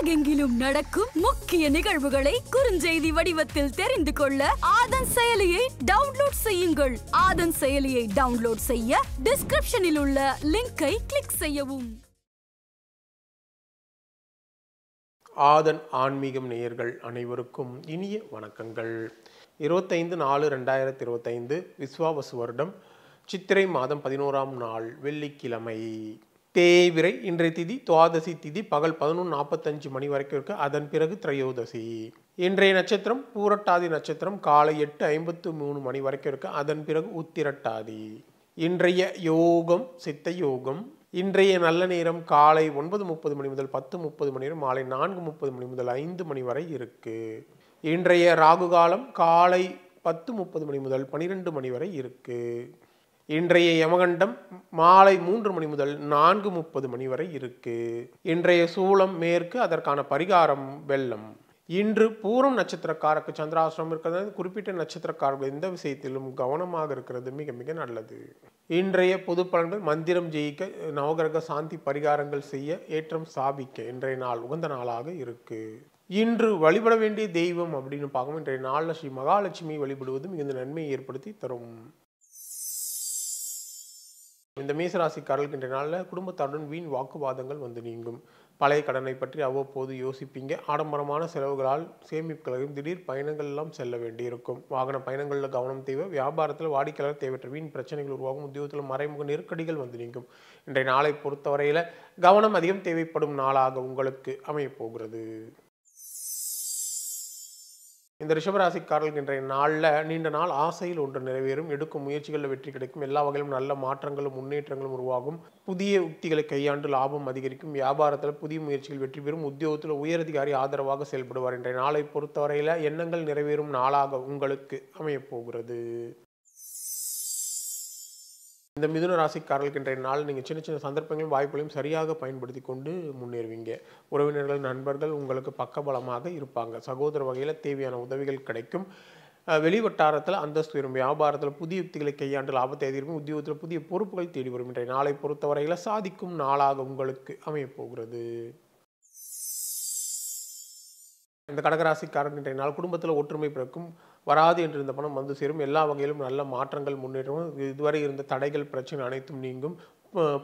உலகெங்கிலும் நடக்கும் முக்கிய நிகழ்வுகளை குறுஞ்செய்தி வடிவத்தில் தெரிந்து கொள்ள ஆதன் செயலியை டவுன்லோட் செய்யுங்கள். ஆதன் செயலியை டவுன்லோட் செய்ய டிஸ்கிரிப்ஷனில் உள்ள லிங்கை கிளிக் செய்யவும். ஆதன் ஆன்மீகம் நேயர்கள் அனைவருக்கும் இனிய வணக்கங்கள். 25/4/2025 விஸ்வாவசு வருடம் சித்திரை மாதம் 11ஆம் நாள் வெள்ளிக்கிழமை. தேய்பிறை. இன்றைய திதி துவாதசி திதி பகல் 11:45 மணி வரைக்கும் இருக்கு. அதன் பிறகு திரையோதசி. இன்றைய நட்சத்திரம் பூரட்டாதி நட்சத்திரம் காலை 8:53 மணி வரைக்கும் இருக்கு. அதன் பிறகு உத்திரட்டாதி. இன்றைய யோகம் சித்த யோகம். இன்றைய நல்ல நேரம் காலை 9:30 மணி முதல் 10:30 மணி வரை, மாலை 4:30 மணி முதல் 5 மணி வரை இருக்கு. இன்றைய ராகு காலம் காலை 10:30 மணி முதல் 12 மணி வரை இருக்கு. இன்றைய யமகண்டம் மாலை 3 மணி முதல் 4:30 மணி வரை இருக்கு. இன்றைய சூலம் மேற்கு. அதற்கான பரிகாரம் வெள்ளம். இன்று பூரம் நட்சத்திரக்காரருக்கு சந்திராசிரமம் இருக்கிறது. குறிப்பிட்ட நட்சத்திரக்காரர்கள் எந்த விஷயத்திலும் கவனமாக இருக்கிறது மிக மிக நல்லது. இன்றைய பொது பலன்கள்: மந்திரம் ஜெயிக்க, நவகிரக சாந்தி பரிகாரங்கள் செய்ய, ஏற்றம் ஸ்தாபிக்க இன்றைய நாள் உகந்த நாளாக இருக்கு. இன்று வழிபட வேண்டிய தெய்வம் அப்படின்னு பார்க்கணும். இன்றைய நாளில் ஸ்ரீ மகாலட்சுமி வழிபடுவது மிகுந்த நன்மையை ஏற்படுத்தி தரும். இந்த மேசராசிக்காரர்களுக்கு இன்றைய நாளில் குடும்பத்தாருடன் வீண் வாக்குவாதங்கள் வந்து நீங்கும். பழைய கடனை பற்றி அவ்வப்போது யோசிப்பீங்க. ஆடம்பரமான செலவுகளால் சேமிப்புகளையும் திடீர் பயணங்கள் எல்லாம் செல்ல வேண்டியிருக்கும். வாகன பயணங்களில் கவனம் தேவை. வியாபாரத்தில் வாடிக்கையாளர் தேவையற்ற வீண் பிரச்சனைகள் உருவாகும். உத்தியோகத்தில் மறைமுக நெருக்கடிகள் வந்து நீங்கும். இன்றைய நாளை பொறுத்தவரையில் கவனம் அதிகம் தேவைப்படும் நாளாக உங்களுக்கு அமையப்போகிறது. இந்த ரிஷபராசிக்காரர்களுக்கு இன்றைய நாளில் நீண்ட நாள் ஆசையில் ஒன்று நிறைவேறும். எடுக்கும் முயற்சிகளில் வெற்றி கிடைக்கும். எல்லா வகையிலும் நல்ல மாற்றங்களும் முன்னேற்றங்களும் உருவாகும். புதிய உத்திகளை கையாண்டு லாபம் அதிகரிக்கும். வியாபாரத்தில் புதிய முயற்சிகள் வெற்றி பெறும். உத்தியோகத்தில் உயரதிகாரி ஆதரவாக செயல்படுவார். இன்றைய நாளை பொறுத்தவரையில் எண்ணங்கள் நிறைவேறும் நாளாக உங்களுக்கு அமையப்போகிறது. இந்த மிதுன ராசிக்காரர்களுக்கு இன்றைய நாள் நீங்கள் சின்ன சின்ன சந்தர்ப்பங்களையும் வாய்ப்புகளையும் சரியாக பயன்படுத்தி கொண்டு முன்னேறுவீங்க. உறவினர்கள் நண்பர்கள் உங்களுக்கு பக்கபலமாக இருப்பாங்க. சகோதர வகையில் தேவையான உதவிகள் கிடைக்கும். வெளிவட்டாரத்தில் அந்தஸ்து உயரும். வியாபாரத்தில் புதிய யுக்திகளை கையாண்டு லாபத்தை அதிகரிக்கும். உத்தியோகத்தில் புதிய பொறுப்புகள் தேடி வரும். இன்றைய நாளை பொறுத்தவரையில் சாதிக்கும் நாளாக உங்களுக்கு அமையப்போகிறது. இந்த கடகராசிக்காரன் இன்றைய நாள் குடும்பத்தில் ஒற்றுமை பிறக்கும். வராது என்று இருந்த பணம் வந்து சேரும். எல்லா வகையிலும் நல்ல மாற்றங்கள் முன்னேறும். இதுவரை இருந்த தடைகள் பிரச்சனை அனைத்தும் நீங்கும்.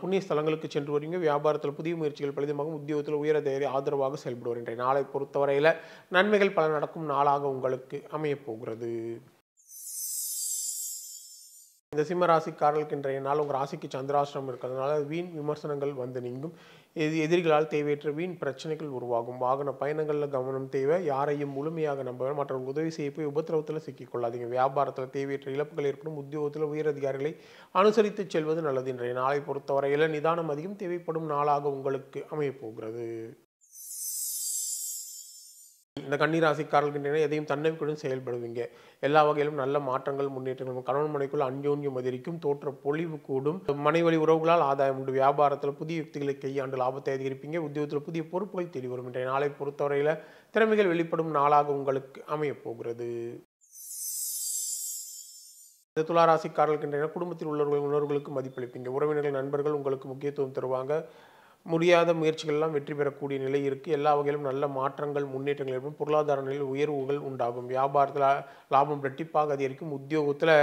புண்ணிய ஸ்தலங்களுக்கு சென்று வருவீங்க. வியாபாரத்தில் புதிய முயற்சிகள் பலிதமாகும். உத்தியோகத்தில் உயரதிகாரி ஆதரவாக செயல்படுவார். இன்றைய நாளை பொறுத்தவரையில் நன்மைகள் பல நடக்கும் நாளாக உங்களுக்கு அமையப்போகிறது. இந்த சிம்ம ராசிக்காரர்களுக்கு இன்றைய நாள் உங்கள் ராசிக்கு சந்திராசிரமம் இருக்கிறதுனால வீண் விமர்சனங்கள் வந்து நீங்கும். எதிரிகளால் தேவையற்ற வீண் பிரச்சனைகள் உருவாகும். வாகன பயணங்களில் கவனம் தேவை. யாரையும் முழுமையாக நம்ப மற்றவர்கள் உதவி செய்ய போய் உபத்திரவத்தில் சிக்கிக்கொள்ளாதீங்க. வியாபாரத்தில் தேவையற்ற இழப்புகள் ஏற்படும். உத்தியோகத்தில் உயரதிகாரிகளை அனுசரித்து செல்வது நல்லது. இன்றைய நாளை பொறுத்தவரையில் நிதானம் அதிகம் தேவைப்படும் நாளாக உங்களுக்கு அமையப்போகிறது. இந்த கன்னிராசிக்காரர்களுக்கு எதையும் தன்னம்பிக்கையுடன் செயல்படுவீங்க. எல்லா வகையிலும் நல்ல மாற்றங்கள் முன்னேற்றங்கள். கணவன் மனைக்குள் அந்யோன்யம் அதிகரிக்கும். தோற்ற பொலிவு கூடும். மனைவழி உறவுகளால் ஆதாயம் உண்டு. வியாபாரத்தில் புதிய யுக்திகளை கையாண்டு லாபத்தை அதிகரிப்பீங்க. உத்தியோகத்தில் புதிய பொறுப்புகள் தேடி வரும். இன்றைய நாளை பொறுத்தவரையில் திறமைகள் வெளிப்படும் நாளாக உங்களுக்கு அமையப்போகிறது. இந்த துளாராசிக்காரர்களுக்கு இன்றைய குடும்பத்தில் உள்ளவர்கள் உணர்வுகளுக்கு மதிப்பளிப்பீங்க. உறவினர்கள் நண்பர்கள் உங்களுக்கு முக்கியத்துவம் தருவாங்க. முடியாத முயற்சிகள்லாம் வெற்றி பெறக்கூடிய நிலை இருக்குது. எல்லா வகையிலும் நல்ல மாற்றங்கள் முன்னேற்றங்கள் ஏற்படும். பொருளாதார நிலையில் உயர்வுகள் உண்டாகும். வியாபாரத்தில் லாபம் இரட்டிப்பாக அதிகரிக்கும். உத்தியோகத்தில்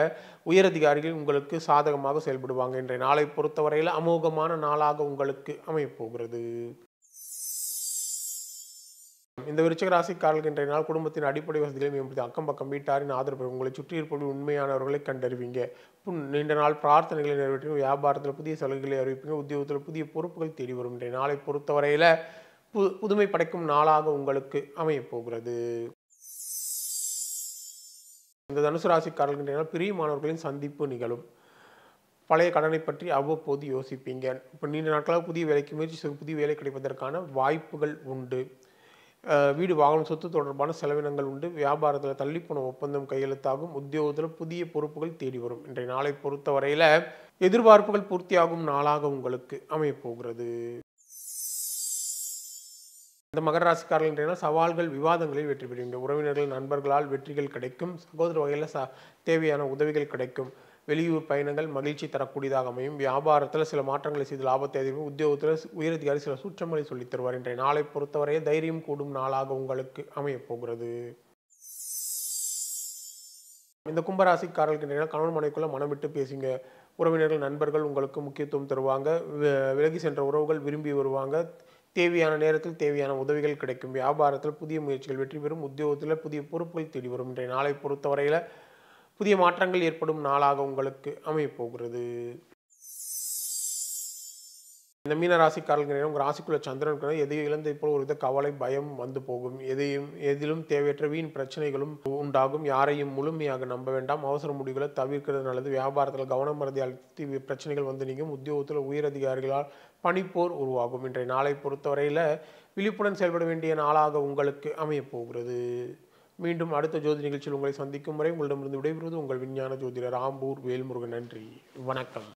உயரதிகாரிகள் உங்களுக்கு சாதகமாக செயல்படுவாங்க. இன்றைய நாளை பொறுத்தவரையில் அமோகமான நாளாக உங்களுக்கு அமையப்போகிறது. இந்த விருச்சிக ராசிக்காரர்களுக்கு இன்றைய நாள் குடும்பத்தின் அடிப்படை வசதிகளை மேம்படுத்தி அக்கம் பக்கம் வீட்டாரின் ஆதரவு உங்களை சுற்றி இருப்பவர்கள் உண்மையானவர்களை கண்டறிவீங்க. நீண்ட நாள் பிரார்த்தனைகளை நிறைவேற்றி வியாபாரத்தில் புதிய சலுகைகளை அறிவிப்பீங்க. உத்தியோகத்தில் புதிய பொறுப்புகள் தேடி வரும். இன்றைய நாளை பொறுத்தவரையில் புதுமை படைக்கும் நாளாக உங்களுக்கு அமையப்போகிறது. இந்த தனுசு ராசிக்காரர்களுக்கு இன்றைய நாள் பிரியமானவர்களின் சந்திப்பு நிகழும். பழைய கடனை பற்றி அவ்வப்போது யோசிப்பீங்க. இப்போ நீண்ட நாட்களாக புதிய வேலைக்கு முயற்சி புதிய வேலை கிடைப்பதற்கான வாய்ப்புகள் உண்டு. வீடு வாகனம் சொத்து தொடர்பான செலவினங்கள் உண்டு. வியாபாரத்தில் தள்ளிப்போன ஒப்பந்தம் கையெழுத்தாகும். உத்தியோகத்தில் புதிய பொறுப்புகள் தேடி வரும். இன்றைய நாளை பொறுத்தவரையில் எதிர்பார்ப்புகள் பூர்த்தியாகும் நாளாக உங்களுக்கு அமையப்போகிறது. இந்த மகர ராசிக்காரர்கள் இன்றைய சவால்கள் விவாதங்களில் வெற்றி பெறுவீங்க. உறவினர்கள் நண்பர்களால் வெற்றிகள் கிடைக்கும். சகோதர வகையில் தேவையான உதவிகள் கிடைக்கும். வெளியூர் பயணங்கள் மகிழ்ச்சி தரக்கூடியதாக அமையும். வியாபாரத்தில் சில மாற்றங்களை செய்து லாபத்தை அதிகரிக்கும். உத்தியோகத்தில் உயரதிகாரி சில சூற்றங்களை சொல்லித் தருவார். இன்றைய நாளை பொறுத்தவரையே தைரியம் கூடும் நாளாக உங்களுக்கு அமையப் போகிறது. இந்த கும்பராசிக்காரர்களுக்கு கணவன் மனைவிக்குள்ள மனம் விட்டு பேசுங்க. உறவினர்கள் நண்பர்கள் உங்களுக்கு முக்கியத்துவம் தருவாங்க. விலகி சென்ற உறவுகள் விரும்பி வருவாங்க. தேவையான நேரத்தில் தேவையான உதவிகள் கிடைக்கும். வியாபாரத்தில் புதிய முயற்சிகள் வெற்றி பெறும். உத்தியோகத்தில் புதிய பொறுப்புகள் தேடி வரும். இன்றைய நாளை பொறுத்தவரையில் புதிய மாற்றங்கள் ஏற்படும் நாளாக உங்களுக்கு அமையப் போகிறது. இந்த மீன ராசிக்காரர்கள் உங்கள் ராசிக்குள்ள சந்திரன் எதையும் இழந்த இப்போ ஒரு வித கவலை பயம் வந்து போகும். எதிலும் தேவையற்ற வீண் பிரச்சனைகளும் உண்டாகும். யாரையும் முழுமையாக நம்ப வேண்டாம். அவசர முடிவுகளை தவிர்க்கிறது நல்லது. வியாபாரத்தில் கவனம் மறதியால் பிரச்சனைகள் வந்து நீங்கும். உத்தியோகத்தில் உயரதிகாரிகளால் பணிப்போர் உருவாகும். இன்றைய நாளை பொறுத்தவரையில் விழிப்புடன் செயல்பட வேண்டிய நாளாக உங்களுக்கு அமையப் போகிறது. மீண்டும் அடுத்த ஜோதி நிகழ்ச்சியில் உங்களை சந்திக்கும் வரை உங்களிடமிருந்து விடைபெறுவது உங்கள் விஞ்ஞான ஜோதிடர் ஆம்பூர் வேல்முருகன். நன்றி, வணக்கம்.